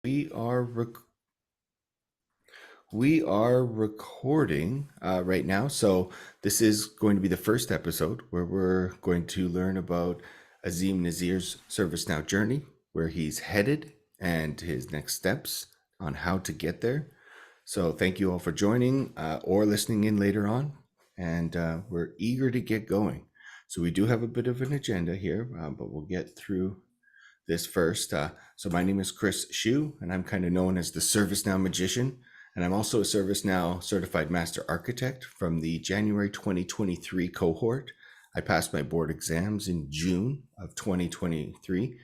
We are we are recording right now, so this is going to be the first episode where we're going to learn about Azeem Nazir's ServiceNow journey, where he's headed, and his next steps on how to get there. So thank you all for joining or listening in later on, and we're eager to get going. So we do have a bit of an agenda here, but we'll get through this first. So my name is Chris Shu, and I'm kind of known as the ServiceNow magician. And I'm also a ServiceNow certified master architect from the January 2023 cohort. I passed my board exams in June of 2023.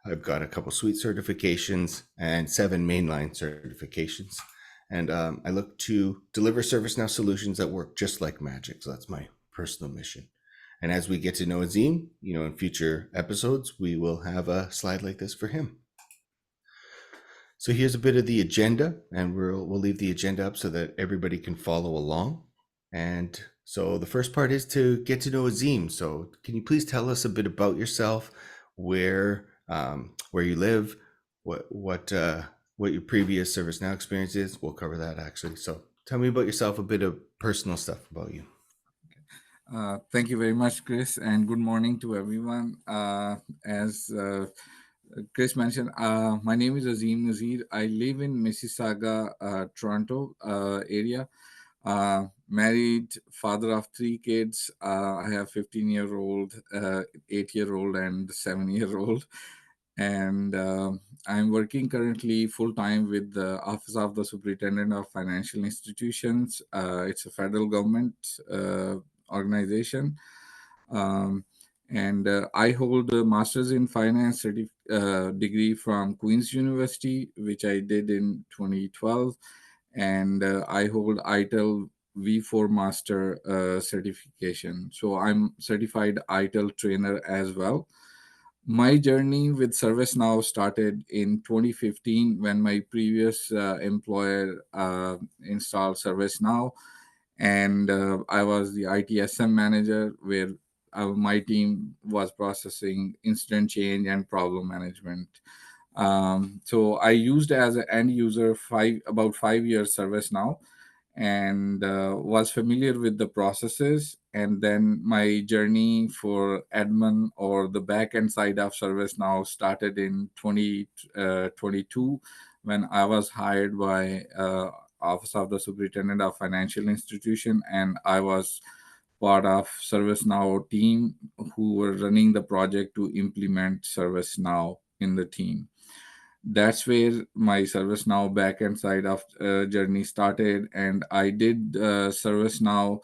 I've got a couple suite certifications and 7 mainline certifications. And I look to deliver ServiceNow solutions that work just like magic. So that's my personal mission. And as we get to know Azeem, in future episodes, we will have a slide like this for him. So here's a bit of the agenda, and we'll leave the agenda up so that everybody can follow along. And so the first part is to get to know Azeem. So can you please tell us a bit about yourself, where you live, what your previous ServiceNow experience is? We'll cover that actually. So tell me about yourself, a bit of personal stuff about you. Thank you very much, Chris, and good morning to everyone. As Chris mentioned, my name is Azeem Nazir. I live in Mississauga, Toronto area. Married, father of 3 kids. I have 15-year-old, 8-year-old, and 7-year-old. And I'm working currently full time with the Office of the Superintendent of Financial Institutions. It's a federal government organization. Um, and I hold a master's in finance degree from Queen's University, which I did in 2012. And I hold ITIL V4 Master certification. So I'm certified ITIL trainer as well. My journey with ServiceNow started in 2015 when my previous employer installed ServiceNow, and I was the ITSM manager where my team was processing incident change and problem management. So I used as an end user about 5 years ServiceNow, and was familiar with the processes. And then my journey for admin or the back end side of ServiceNow started in 2022 when I was hired by Office of the Superintendent of Financial Institution, and I was part of ServiceNow team who were running the project to implement ServiceNow in the team. That's where my ServiceNow backend side of journey started, and I did ServiceNow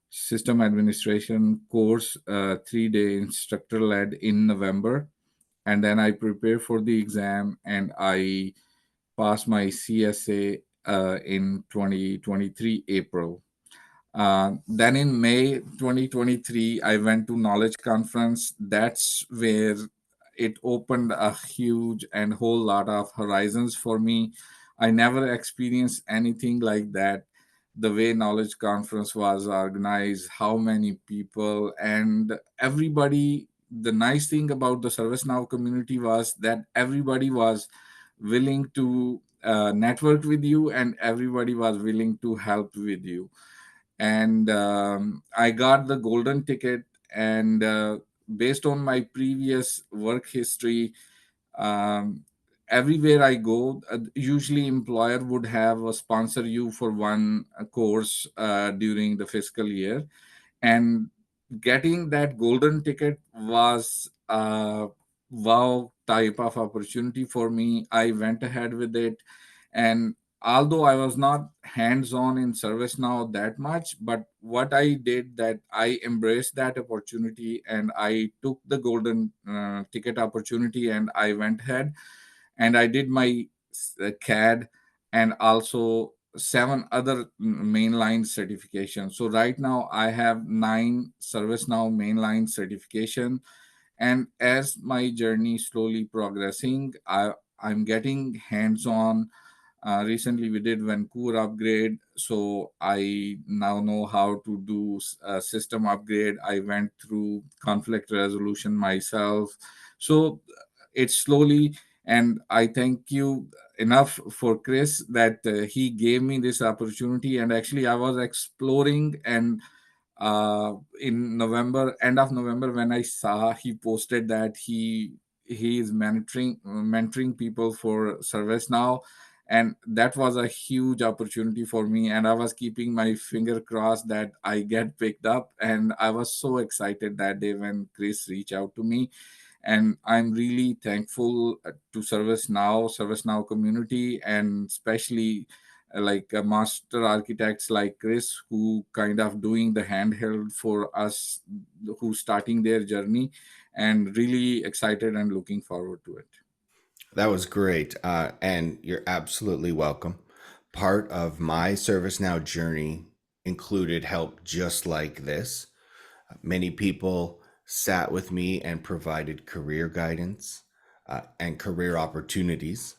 system administration course, 3-day instructor led in November, and then I prepared for the exam and I passed my CSA in 2023 April. Then in May 2023, I went to Knowledge Conference. That's where it opened a huge and whole lot of horizons for me. I never experienced anything like that. The way Knowledge Conference was organized, how many people, and everybody. The nice thing about the ServiceNow community was that everybody was willing to network with you, and everybody was willing to help with you. And I got the golden ticket. And based on my previous work history, um, everywhere I go, usually employer would have a sponsor you for one course during the fiscal year, and getting that golden ticket was a wow type of opportunity for me. I went ahead with it, and although I was not hands on in ServiceNow that much, but what I did that I embraced that opportunity and I took the golden ticket opportunity and I went ahead and I did my CAD and also 7 other mainline certifications. So right now I have 9 ServiceNow mainline certification, and as my journey slowly progressing, I'm getting hands on. Recently, we did Vancouver upgrade, so I now know how to do a system upgrade. I went through conflict resolution myself, so it's slowly. And I thank you. enough for Chris that he gave me this opportunity. And actually, I was exploring, and in November, end of November, when I saw he posted that he is mentoring people for ServiceNow, and that was a huge opportunity for me. And I was keeping my finger crossed that I get picked up, and I was so excited that day when Chris reached out to me. And I'm really thankful to ServiceNow community, and especially like master architects like Chris, who kind of doing the handheld for us, who starting their journey, and really excited and looking forward to it. That was great. And you're absolutely welcome. Part of my ServiceNow journey included help just like this. Many people sat with me and provided career guidance and career opportunities.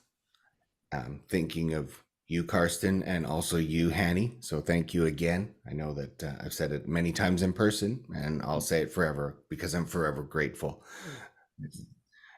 Thinking of you, Karsten, and also you, Hanny. So thank you again. I know that I've said it many times in person, and I'll say it forever because I'm forever grateful. Yes.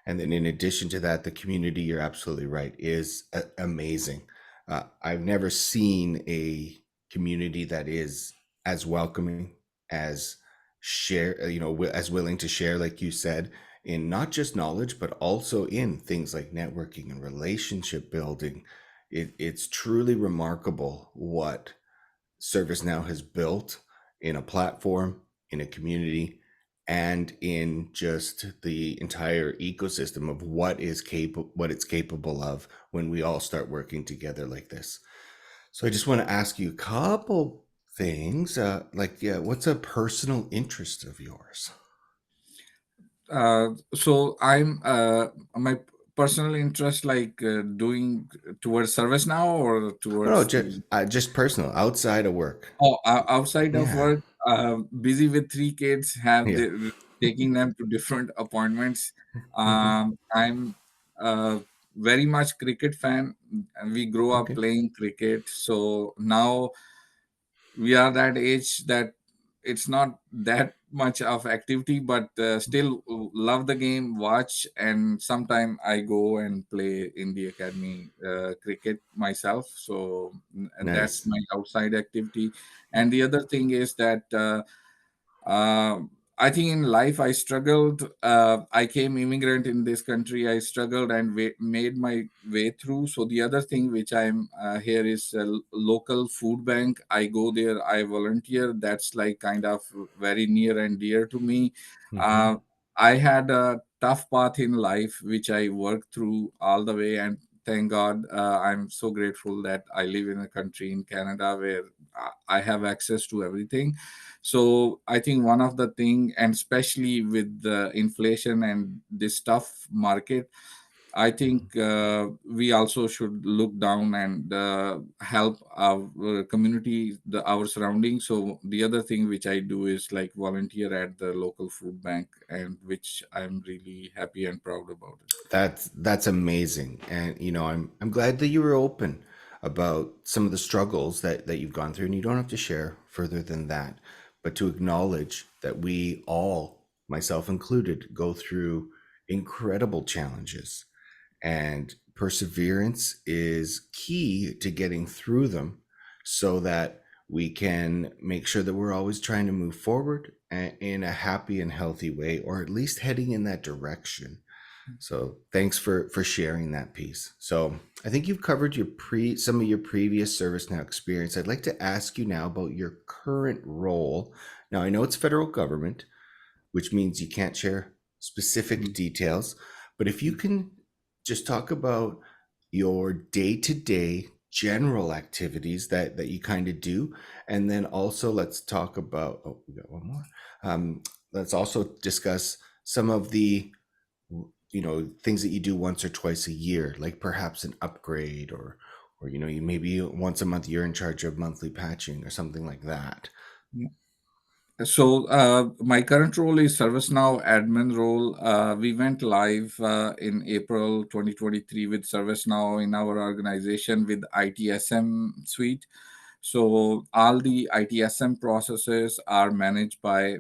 And then, in addition to that, the community, you're absolutely right, is amazing. I've never seen a community that is as welcoming, as share, as willing to share, like you said, in not just knowledge, but also in things like networking and relationship building. It's truly remarkable what ServiceNow has built in a platform, in a community, and in just the entire ecosystem of what it's capable of when we all start working together like this. So I just want to ask you a couple things. Yeah, what's a personal interest of yours? So I'm my personal interest, like doing towards service now, or Oh no, towards the just personal, outside of work. outside of Yeah, work, busy with three kids, have yeah. taking them to different appointments. I'm uh, very much cricket fan, and we grew up Okay. playing cricket. So now we are that age that it's not that much of activity, but still love the game, watch, and sometime I go and play in the academy cricket myself. So that's Nice. my outside activity. And the other thing is that uh, I think in life I struggled. I came immigrant in this country. I struggled and made my way through. So the other thing which I'm here is a local food bank. I go there. I volunteer. That's like kind of very near and dear to me. Hmm. Uh, I had a tough path in life which I worked through all the way, and thank God, I'm so grateful that I live in a country in Canada where I have access to everything. So I think one of the thing, and especially with the inflation and this tough market, I think we also should look down and help our community, our surroundings. So the other thing which I do is like volunteer at the local food bank, and which I'm really happy and proud about it. That's amazing, and I'm glad that you were open about some of the struggles that you've gone through, and you don't have to share further than that, but to acknowledge that we all, myself included, go through incredible challenges, and perseverance is key to getting through them, so that we can make sure that we're always trying to move forward in a happy and healthy way, or at least heading in that direction. So thanks for sharing that piece. So I think you've covered some of your previous ServiceNow experience. I'd like to ask you now about your current role. Now I know it's federal government, which means you can't share specific Mhm. details, but if you can just talk about your day-to-day general activities that you kind of do, and then also let's talk about, oh, we got one more. Let's also discuss some of the things that you do once or twice a year, like perhaps an upgrade, or you maybe once a month you're in charge of monthly patching or something like that. So my current role is ServiceNow admin role. We went live in April 2023 with ServiceNow in our organization with ITSM suite. So all the ITSM processes are managed by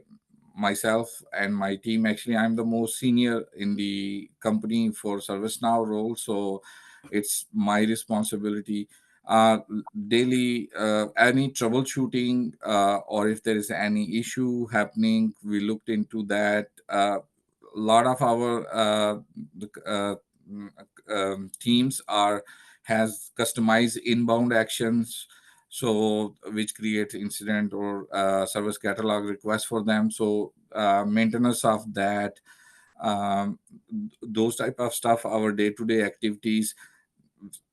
myself and my team. Actually, I'm the most senior in the company for ServiceNow role. So it's my responsibility. Daily, any troubleshooting, or if there is any issue happening, we looked into that. A lot of our the, mm, teams are has customized inbound actions, so which creates incident or service catalog requests for them. So maintenance of that, um, those type of stuff, our day-to-day activities.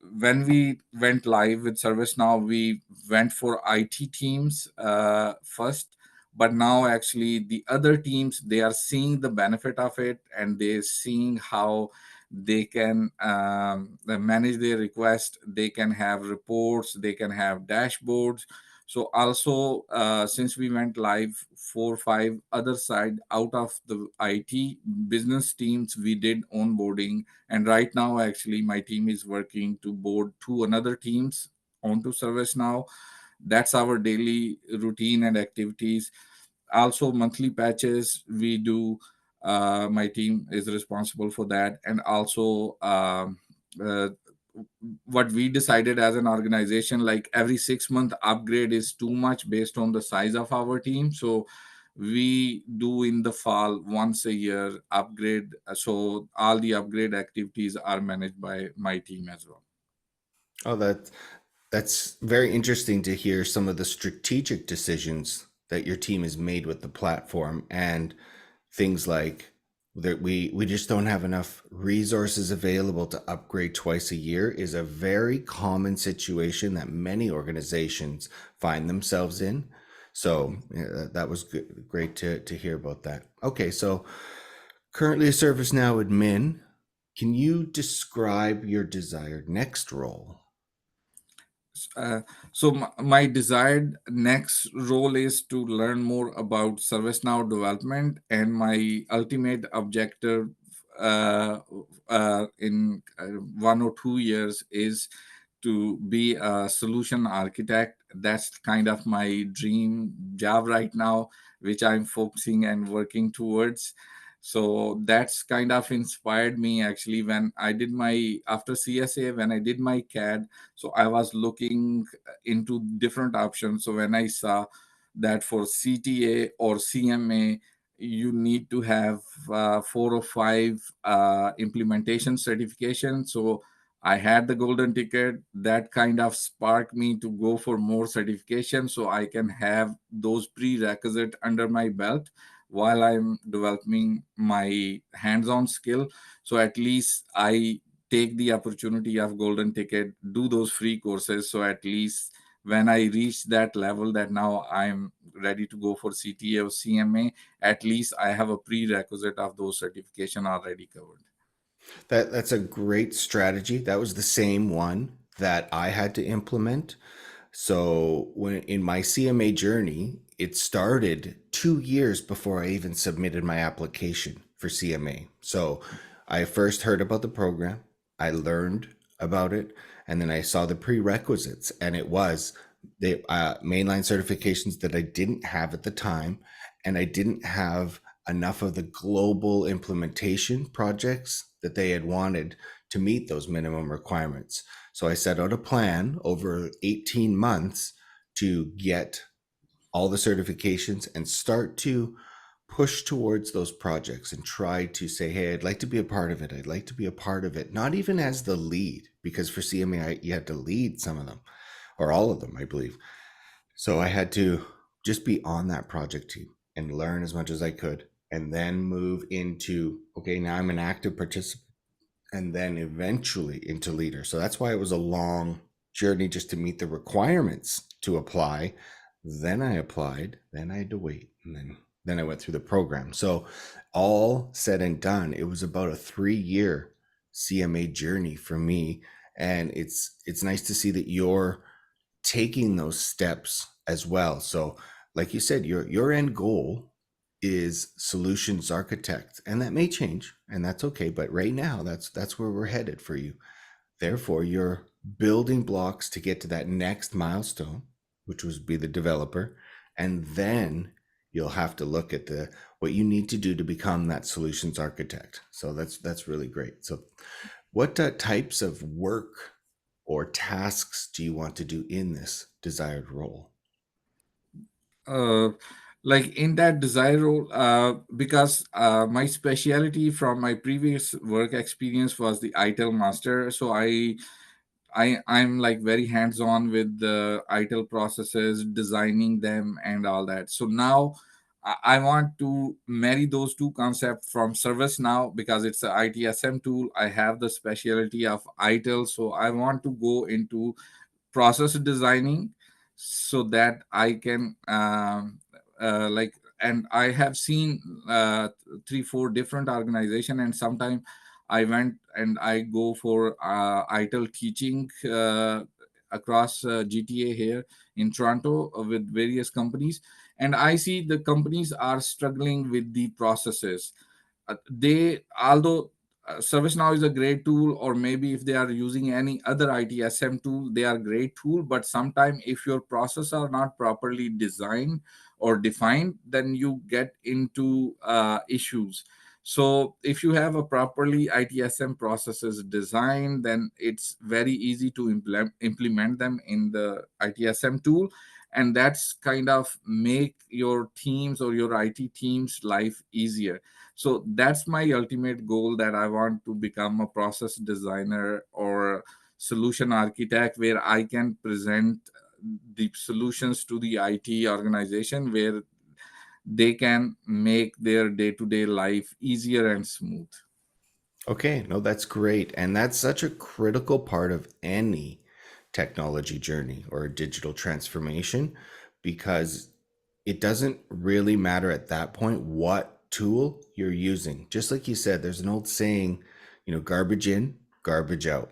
When we went live with ServiceNow, we went for IT teams first, but now actually the other teams, they are seeing the benefit of it, and they're seeing how they can manage their request. They can have reports, they can have dashboards. So also, since we went live, 4 or 5 other side out of the IT business teams, we did onboarding, and right now actually my team is working to board 2 another teams onto ServiceNow. That's our daily routine and activities. Also monthly patches we do. My team is responsible for that. And also, uh, what we decided as an organization, like every 6 month upgrade is too much based on the size of our team. So we do in the fall once a year upgrade. So all the upgrade activities are managed by my team as well. Oh, that's very interesting to hear some of the strategic decisions that your team has made with the platform, and things like that we just don't have enough resources available to upgrade twice a year is a very common situation that many organizations find themselves in. So yeah, that was good, great to hear about that. Okay, so currently a ServiceNow admin. Can you describe your desired next role? Uh, so my desired next role is to learn more about ServiceNow development, and my ultimate objective uh, in 1 or 2 years is to be a solution architect. That's kind of my dream job right now, which I'm focusing and working towards. So that's kind of inspired me actually when I did my after CSA, when I did my CAD. So I was looking into different options. So when I saw that for CTA or CMA, you need to have 4 or 5 implementation certifications. So I had the golden ticket. That kind of sparked me to go for more certification so I can have those prerequisite under my belt while I'm developing my hands-on skill. So at least I take the opportunity of golden ticket, do those free courses. So at least when I reach that level that now I'm ready to go for CTA or CMA, at least I have a prerequisite of those certification already covered. That's a great strategy. That was the same one that I had to implement. So when in my CMA journey, it started 2 years before I even submitted my application for CMA. So I first heard about the program, I learned about it, and then I saw the prerequisites, and it was the mainline certifications that I didn't have at the time, and I didn't have enough of the global implementation projects that they had wanted to meet those minimum requirements. So I set out a plan over 18 months to get all the certifications and start to push towards those projects and try to say, hey, I'd like to be a part of it. I'd like to be a part of it. Not even as the lead, because for CMA, you had to lead some of them or all of them, I believe. So I had to just be on that project team and learn as much as I could, and then move into, okay, now I'm an active participant, and then eventually into leader. So that's why it was a long journey just to meet the requirements to apply. Then I applied, then I had to wait, and then I went through the program. So all said and done, it was about a 3-year CMA journey for me. And it's nice to see that you're taking those steps as well. So like you said, your end goal is solutions architect, and that may change, and that's okay, but right now that's where we're headed for you. Therefore, you're building blocks to get to that next milestone, which would be the developer, and then you'll have to look at the what you need to do to become that solutions architect. So that's really great. So What types of work or tasks do you want to do in this desired role? uh, like in that desired role, because my specialty from my previous work experience was the ITIL master. So I'm like very hands on with the ITIL processes, designing them and all that. So now I want to marry those two concepts from ServiceNow because it's a ITSM tool. I have the specialty of ITIL, so I want to go into process designing so that I can like, and I have seen 3 4 different organization, and sometimes I went and I go for ITIL teaching across GTA here in Toronto with various companies, and I see the companies are struggling with the processes. They, although ServiceNow is a great tool, or maybe if they are using any other ITSM tool, they are great tool. But sometimes if your process are not properly designed or defined, then you get into issues. So if you have a properly ITSM processes designed, then it's very easy to implement them in the ITSM tool, and that's kind of make your teams or your IT teams life easier. So that's my ultimate goal, that I want to become a process designer or solution architect, where I can present the solutions to the IT organization, where they can make their day-to-day life easier and smooth. Okay, no, that's great. And that's such a critical part of any technology journey or digital transformation because it doesn't really matter at that point what tool you're using. Just like you said, there's an old saying, garbage in, garbage out.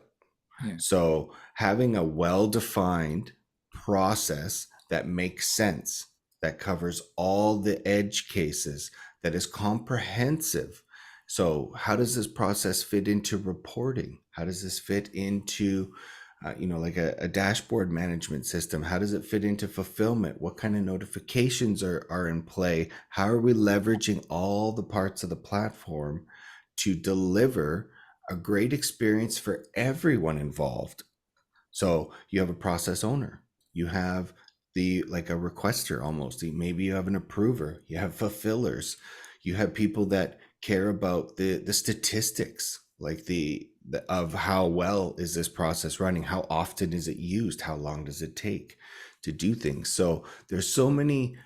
Yeah. So having a well-defined process that makes sense, that covers all the edge cases, that is comprehensive. So how does this process fit into reporting? How does this fit into, like a dashboard management system? How does it fit into fulfillment? What kind of notifications are in play? How are we leveraging all the parts of the platform to deliver a great experience for everyone involved? So you have a process owner, you have the like a requester almost, maybe you have an approver, you have fulfillers, you have people that care about the statistics, like the of how well is this process running, how often is it used, how long does it take to do things. So there's so many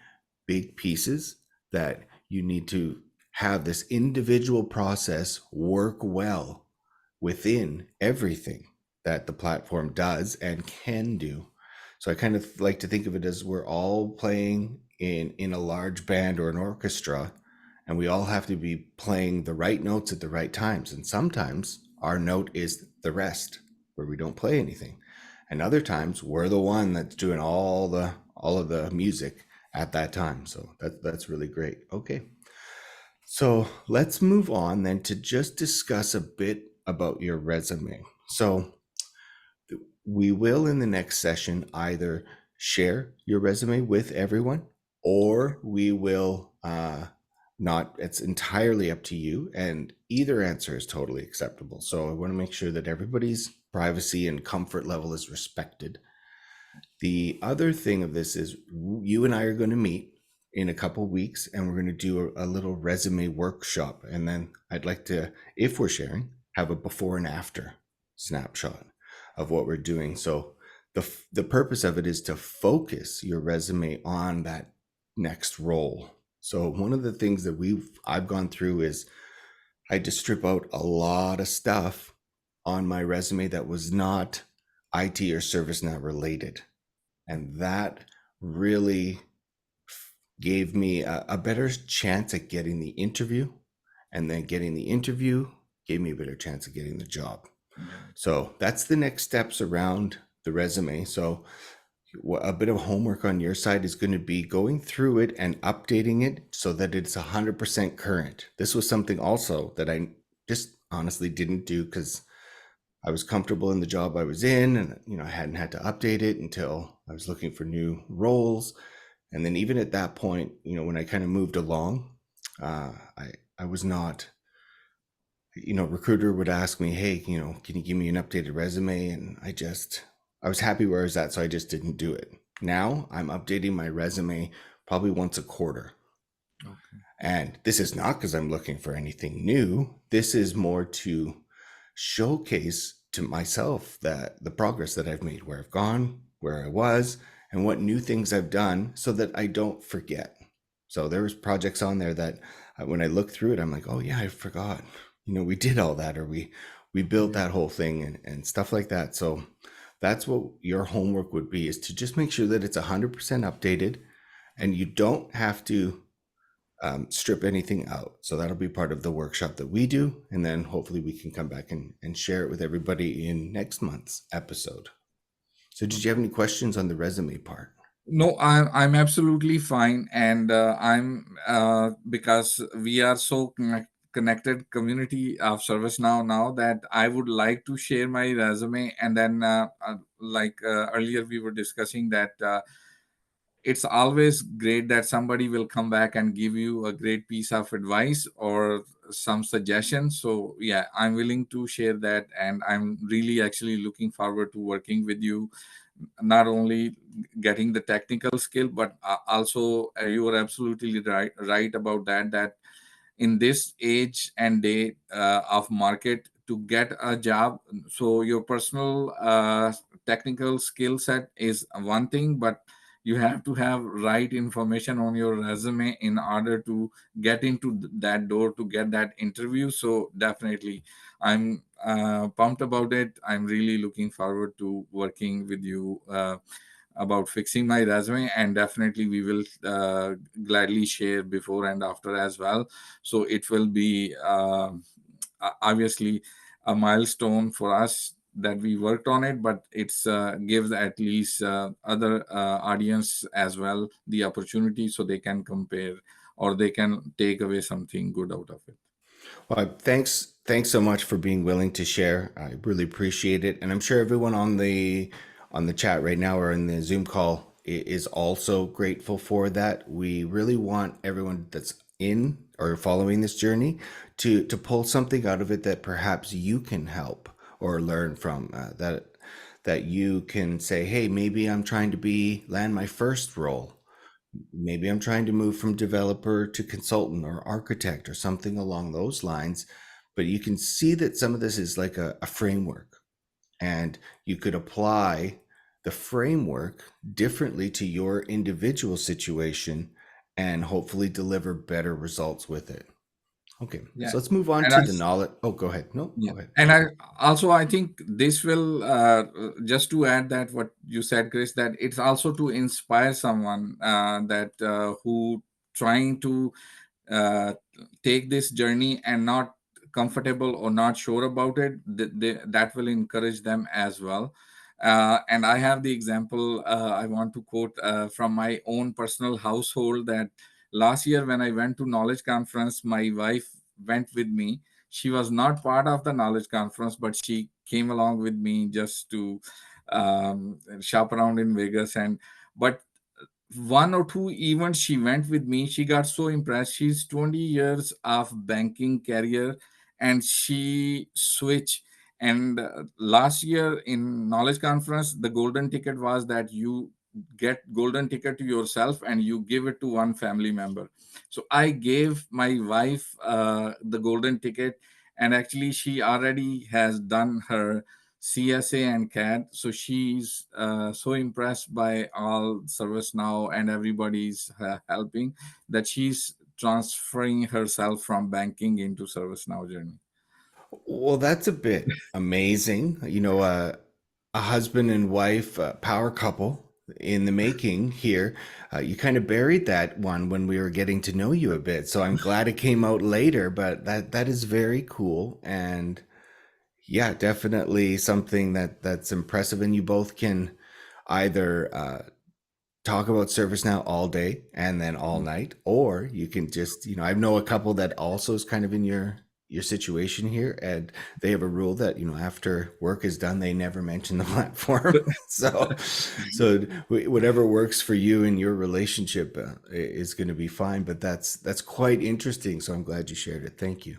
big pieces that you need to have this individual process work well within everything that the platform does and can do. So I kind of like to think of it as we're all playing in a large band or an orchestra, and we all have to be playing the right notes at the right times. And sometimes our note is the rest, where we don't play anything. And other times we're the one that's doing all of the music at that time. So that's really great. Okay. So let's move on then to just discuss a bit about your resume. So we will in the next session either share your resume with everyone, or we will not. It's entirely up to you, and either answer is totally acceptable. So I want to make sure that everybody's privacy and comfort level is respected. The other thing of this is you and I are going to meet in a couple weeks, and we're going to do a little resume workshop. And then I'd like to, if we're sharing, have a before and after snapshot of what we're doing. So the purpose of it is to focus your resume on that next role. So one of the things that I've gone through is I had to strip out a lot of stuff on my resume that was not IT or ServiceNow related, and that really gave me a better chance at getting the interview, and then getting the interview gave me a better chance of getting the job. Right. So that's the next steps around the resume. So a bit of homework on your side is going to be going through it and updating it so that it's 100% current. This was something also that I just honestly didn't do because I was comfortable in the job I was in, and I hadn't had to update it until I was looking for new roles. And then even at that point, when I kind of moved along, I was not recruiter would ask me, hey, can you give me an updated resume? And I was happy where I was at, so I just didn't do it. Now I'm updating my resume probably once a quarter. Okay. And this is not because I'm looking for anything new. This is more to showcase to myself that the progress that I've made, where I've gone, where I was, and what new things I've done so that I don't forget. So there's projects on there that when I look through it, I'm like, oh yeah, I forgot. We did all that, or we built Yeah. that whole thing and stuff like that. So that's what your homework would be, is to just make sure that it's 100% updated, and you don't have to strip anything out. So that'll be part of the workshop that we do. And then hopefully we can come back and share it with everybody in next month's episode. So, did you have Okay. any questions on the resume part? No, I'm absolutely fine, and I'm because we are so connected community of ServiceNow now that I would like to share my resume, and then like earlier we were discussing that it's always great that somebody will come back and give you a great piece of advice or some suggestions. So yeah, I'm willing to share that, and I'm really actually looking forward to working with you, not only getting the technical skill, but also you are absolutely right about that in this age and day of market, to get a job, so your personal technical skill set is one thing, but you have to have right information on your resume in order to get into that door to get that interview. So definitely I'm pumped about it. I'm really looking forward to working with you about fixing my resume, and definitely we will gladly share before and after as well. So it will be obviously a milestone for us that we worked on it, but it's gives at least other audience as well the opportunity, so they can compare or they can take away something good out of it. Well, thanks so much for being willing to share. I really appreciate it, and I'm sure everyone on the chat right now or in the Zoom call is also grateful for that. We really want everyone that's in or following this journey to pull something out of it that perhaps you can help or learn from. That you can say, hey, maybe I'm trying to be land my first role. Maybe I'm trying to move from developer to consultant or architect or something along those lines. But you can see that some of this is like a framework, and you could apply the framework differently to your individual situation and hopefully deliver better results with it. Okay, Yeah. so let's move on And to the knowledge. Oh, go ahead. No, yeah, go ahead. and I think this will just to add that what you said, Chris, that it's also to inspire someone that who trying to uh, take this journey and not comfortable or not sure about it. That will encourage them as well. And I have the example I want to quote from my own personal household, that last year when I went to knowledge conference, my wife went with me. She was not part of the knowledge conference, but she came along with me just to shop around in Vegas. And but one or two events she went with me, she got so impressed. She's 20 years of banking career, and she switched. And last year in knowledge conference, the golden ticket was that you get golden ticket to yourself and you give it to one family member. So I gave my wife the golden ticket, and actually she already has done her CSA and CAD. So she's so impressed by all ServiceNow and everybody's helping, that she's transferring herself from banking into ServiceNow journey. Well, that's a bit amazing. A husband and wife power couple in the making here. You kind of buried that one when we were getting to know you a bit. So I'm glad it came out later, but that is very cool. And yeah, definitely something that's impressive. And you both can either talk about ServiceNow all day and then all night, or you can just, I know a couple that also is kind of in your situation here, and they have a rule that, after work is done, they never mention the platform. So whatever works for you and your relationship is going to be fine. But that's quite interesting. So I'm glad you shared it. Thank you.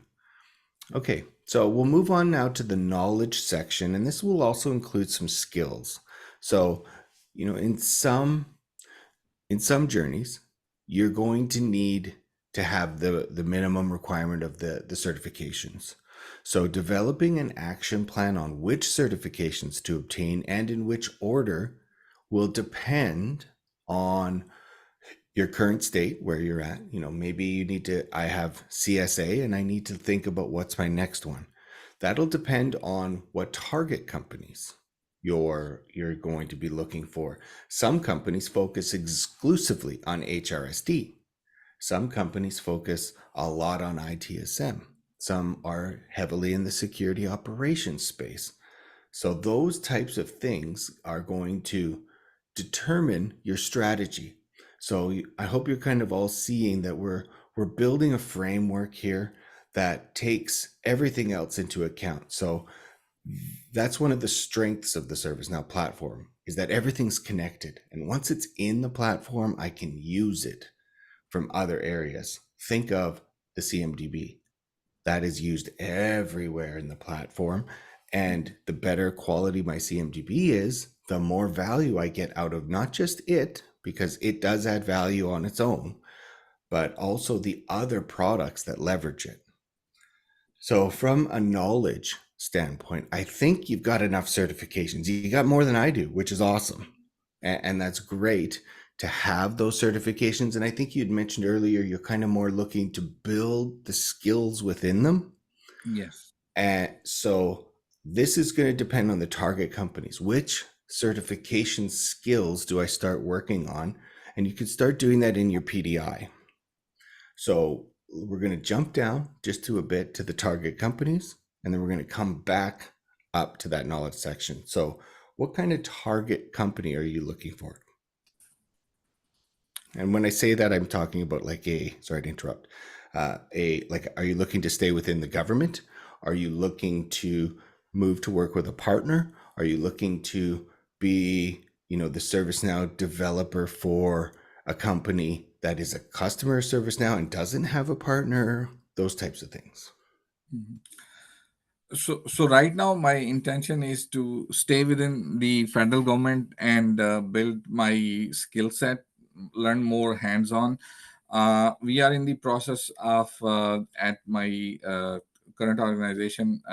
Okay, so we'll move on now to the knowledge section, and this will also include some skills. So, you know, in some journeys, you're going to need to have the minimum requirement of the certifications. So, developing an action plan on which certifications to obtain and in which order will depend on your current state where you're at. You know, maybe you need to, I have CSA and I need to think about what's my next one. That'll depend on what target companies you're going to be looking for. Some companies focus exclusively on HRSD. Some companies focus a lot on ITSM. Some are heavily in the security operations space. So those types of things are going to determine your strategy. So I hope you're kind of all seeing that we're building a framework here that takes everything else into account. So that's one of the strengths of the ServiceNow platform is that everything's connected. And once it's in the platform, I can use it from other areas. Think of the CMDB that is used everywhere in the platform. And the better quality my CMDB is, the more value I get out of not just it, because it does add value on its own, but also the other products that leverage it. So, from a knowledge standpoint, I think you've got enough certifications. You got more than I do, which is awesome. And that's great to have those certifications. And I think you'd mentioned earlier, you're kind of more looking to build the skills within them. Yes. And so this is going to depend on the target companies. Which certification skills do I start working on? And you can start doing that in your PDI. So we're going to jump down just to a bit to the target companies, and then we're going to come back up to that knowledge section. So what kind of target company are you looking for? And when I say that, I'm talking about like sorry to interrupt, are you looking to stay within the government? Are you looking to move to work with a partner? Are you looking to be, the ServiceNow developer for a company that is a customer of ServiceNow and doesn't have a partner? Those types of things. Mhm. So right now my intention is to stay within the federal government and build my skill set, learn more hands-on. We are in the process of at my current organization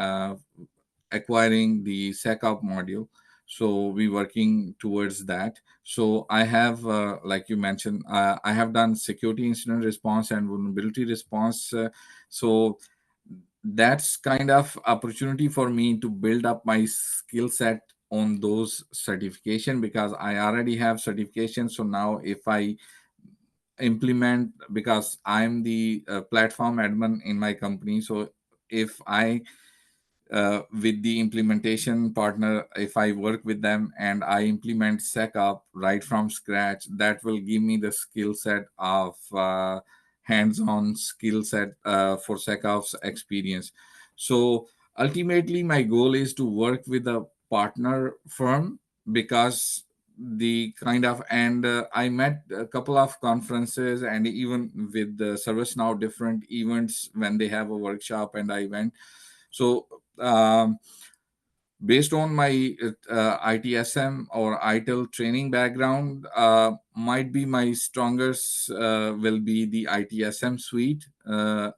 acquiring the SecOp module. So we working towards that. So I have, like you mentioned, I have done security incident response and vulnerability response. So that's kind of opportunity for me to build up my skill set on those certification, because I already have certification. So now if I implement, because I'm the platform admin in my company, so if I with the implementation partner, if I work with them and I implement SecOp right from scratch, that will give me the skill set of hands-on skill set for SecOps experience. So ultimately, my goal is to work with a partner firm, because the kind of, and I met a couple of conferences and even with the ServiceNow different events when they have a workshop, and I went. So based on my ITSM or ITIL training background, might be my strongest will be the ITSM suite.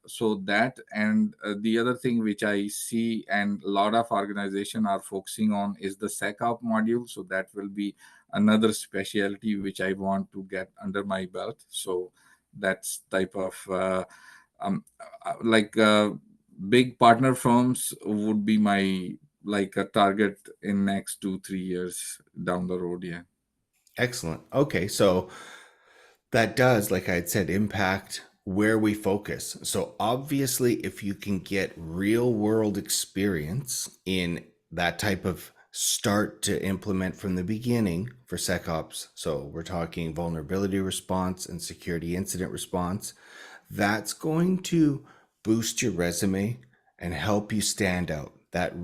So that, and the other thing which I see and a lot of organization are focusing on is the SecOp module. So that will be another specialty which I want to get under my belt. So that's type of um, like big partner firms would be my like a target in next 2 3 years down the road. Yeah. Excellent. Okay, so that does, like I had said, impact where we focus. So obviously, if you can get real world experience in that type of start to implement from the beginning for SecOps, so we're talking vulnerability response and security incident response, that's going to boost your resume and help you stand out. That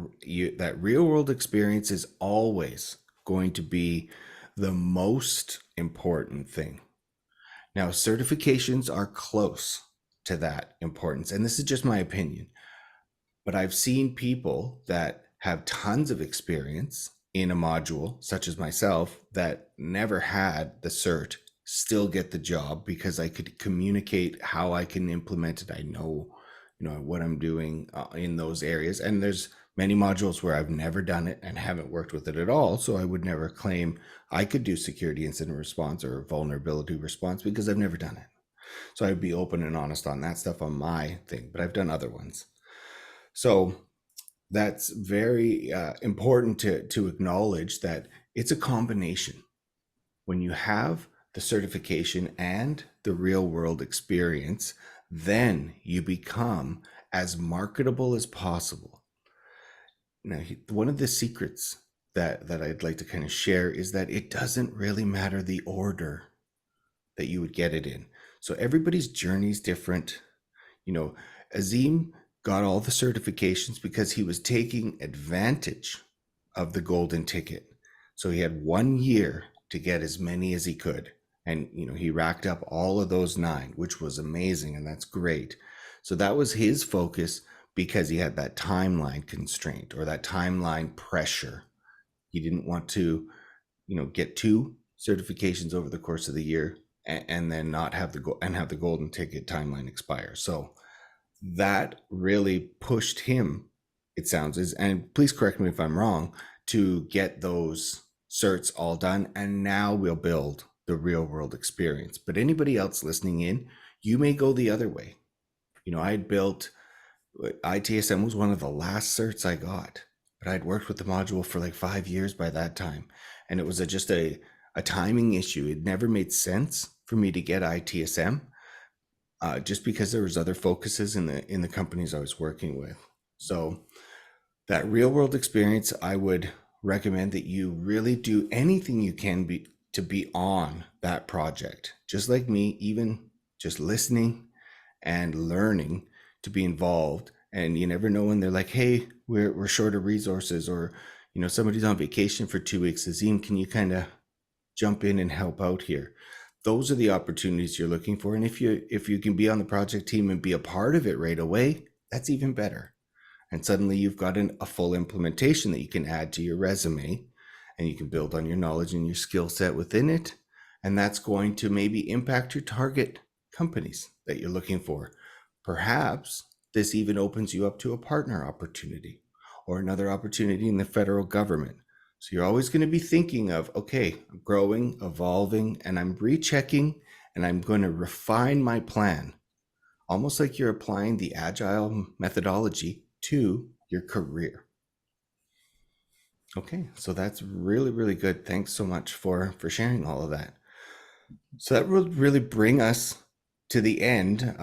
real world experience is always going to be the most important thing. Now, certifications are close to that importance, and this is just my opinion. But I've seen people that have tons of experience in a module, such as myself, that never had the cert still get the job because I could communicate how I can implement it. I know, what I'm doing in those areas. And there's many modules where I've never done it and haven't worked with it at all. So I would never claim I could do security incident response or vulnerability response because I've never done it. So I'd be open and honest on that stuff on my thing, but I've done other ones. So that's very important to acknowledge that it's a combination. When you have the certification and the real world experience, then you become as marketable as possible. Now, one of the secrets that I'd like to kind of share is that it doesn't really matter the order that you would get it in. So everybody's journey is different. You know, Azeem got all the certifications because he was taking advantage of the golden ticket. So he had 1 year to get as many as he could. And, he racked up all of those 9, which was amazing. And that's great. So that was his focus because he had that timeline constraint or that timeline pressure. He didn't want to, get 2 certifications over the course of the year and then not have the golden ticket timeline expire. So that really pushed him, it sounds, and please correct me if I'm wrong, to get those certs all done. And now we'll build the real world experience. But anybody else listening in, you may go the other way. I had built ITSM was one of the last certs I got, but I'd worked with the module for like 5 years by that time. And it was just a timing issue. It never made sense for me to get ITSM just because there was other focuses in the companies I was working with. So that real world experience, I would recommend that you really do anything you can to be on that project. Just like me, even just listening and learning to be involved. And you never know when they're like, hey, we're short of resources, or somebody's on vacation for 2 weeks. Azeem, can you kind of jump in and help out here? Those are the opportunities you're looking for. And if you can be on the project team and be a part of it right away, that's even better. And suddenly you've got a full implementation that you can add to your resume, and you can build on your knowledge and your skill set within it. And that's going to maybe impact your target companies that you're looking for. Perhaps this even opens you up to a partner opportunity or another opportunity in the federal government. So you're always going to be thinking of, okay, I'm growing, evolving, and I'm rechecking, and I'm going to refine my plan. Almost like you're applying the agile methodology to your career. Okay, so that's really, really good. Thanks so much for sharing all of that. So that would really bring us to the end,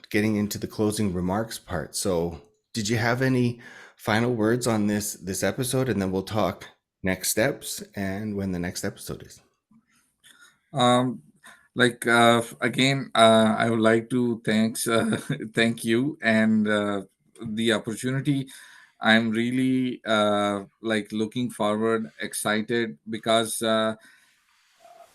getting into the closing remarks part. So did you have any final words on this episode? And then we'll talk next steps and when the next episode is. Um, again, I would like to thank you and the opportunity. I'm really looking forward, excited because a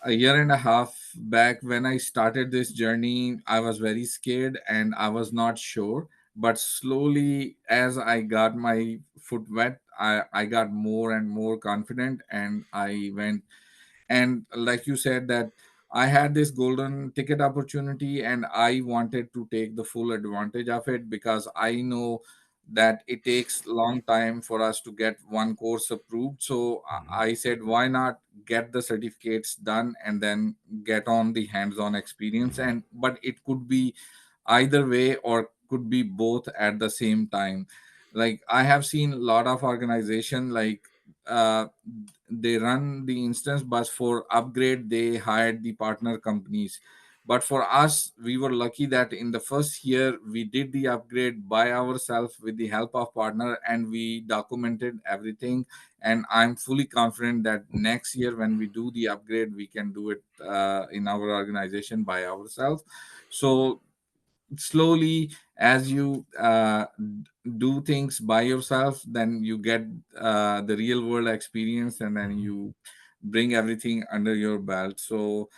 year and a half back when I started this journey, I was very scared and I was not sure. But slowly, as I got my foot wet, I got more and more confident, and I went. And like you said, that I had this golden ticket opportunity and I wanted to take the full advantage of it, because I know that it takes long time for us to get one course approved. So Mhm. I said, why not get the certificates done and then get on the hands-on experience? And but it could be either way, or could be both at the same time. Like, I have seen a lot of organization, like uh, they run the instance, but for upgrade they hired the partner companies. But for us, we were lucky that in the first year we did the upgrade by ourselves with the help of partner, and we documented everything. And I'm fully confident that next year when we do the upgrade, we can do it in our organization by ourselves. So slowly, as you do things by yourself, then you get the real world experience, and then Mhm. you bring everything under your belt. So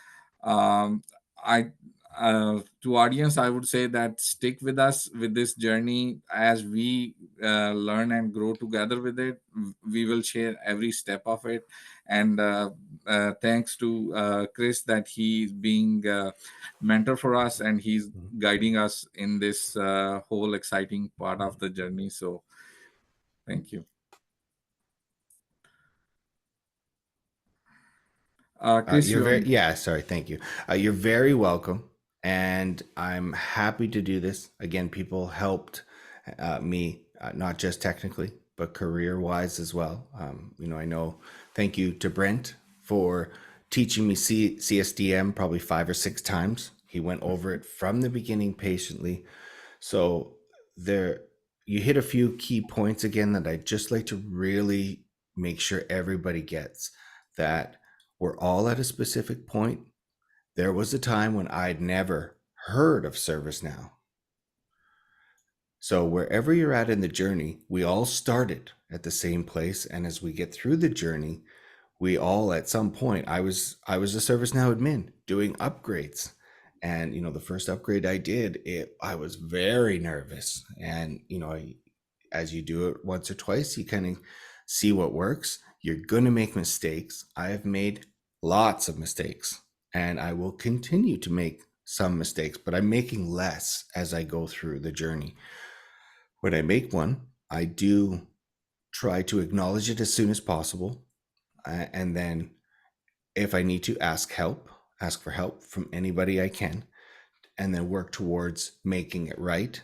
um, I To audience, I would say that stick with us with this journey as we learn and grow together with it. We will share every step of it, and thanks to Chris that he's being mentor for us and he's Mhm. guiding us in this whole exciting part of the journey. So thank you, Chris. You're You very, are yeah, sorry, thank you. You're very welcome. And I'm happy to do this. Again, people helped me, not just technically, but career wise as well. I know, thank you to Brent for teaching me CSDM probably 5 or 6 times. He went over it from the beginning patiently. So there, you hit a few key points again that I'd just like to really make sure everybody gets that we're all at a specific point. There was a time when I'd never heard of ServiceNow. So wherever you're at in the journey, we all started at the same place. And as we get through the journey, we all at some point, I was a ServiceNow admin doing upgrades. And the first upgrade I did, I was very nervous. And as you do it once or twice, you kind of see what works. You're going to make mistakes. I have made lots of mistakes and I will continue to make some mistakes, but I'm making less as I go through the journey. When I make one, I do try to acknowledge it as soon as possible. And then if I need to ask for help from anybody I can, and then work towards making it right.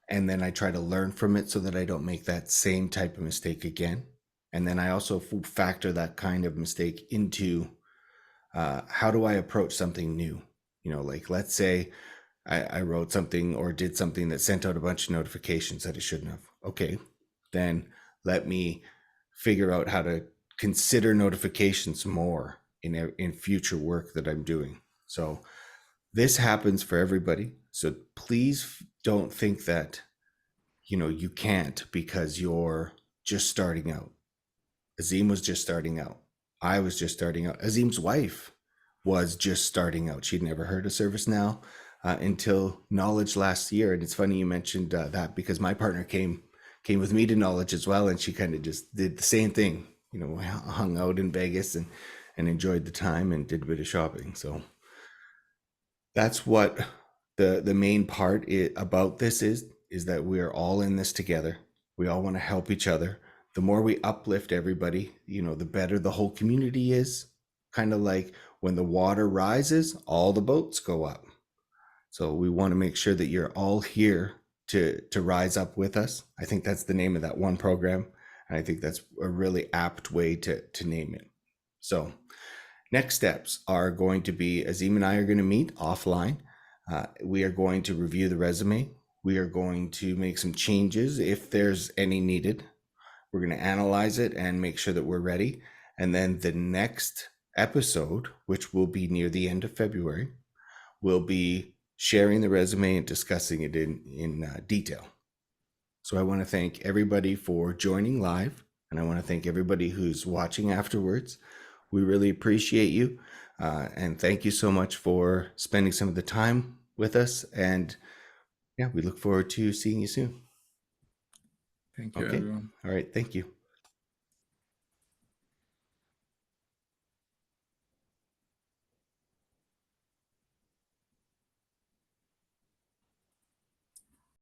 And then I try to learn from it so that I don't make that same type of mistake again. And then I also factor that kind of mistake into how do I approach something new? Like let's say I wrote something or did something that sent out a bunch of notifications that it shouldn't have. Okay, then let me figure out how to consider notifications more in future work that I'm doing. So this happens for everybody. So please don't think that you can't because you're just starting out. Azeem was just starting out. I was just starting out. Azeem's wife was just starting out. She'd never heard of ServiceNow until Knowledge last year. And it's funny you mentioned that because my partner came with me to Knowledge as well, and she kind of just did the same thing. Hung out in Vegas and enjoyed the time and did a bit of shopping. So that's what the main part about this is that we are all in this together. We all want to help each other. The more we uplift everybody, the better the whole community is. Kind of like when the water rises, all the boats go up. So we want to make sure that you're all here to rise up with us. I think that's the name of that one program, and I think that's a really apt way to name it. So next steps are going to be Azeem and I are going to meet offline. We are going to review the resume. We are going to make some changes if there's any needed. We're going to analyze it and make sure that we're ready. And then the next episode, which will be near the end of February, will be sharing the resume and discussing it in detail. So I want to thank everybody for joining live, and I want to thank everybody who's watching afterwards. We really appreciate you, and thank you so much for spending some of the time with us. And yeah, we look forward to seeing you soon. thank you, Okay. everyone. All right. Thank you.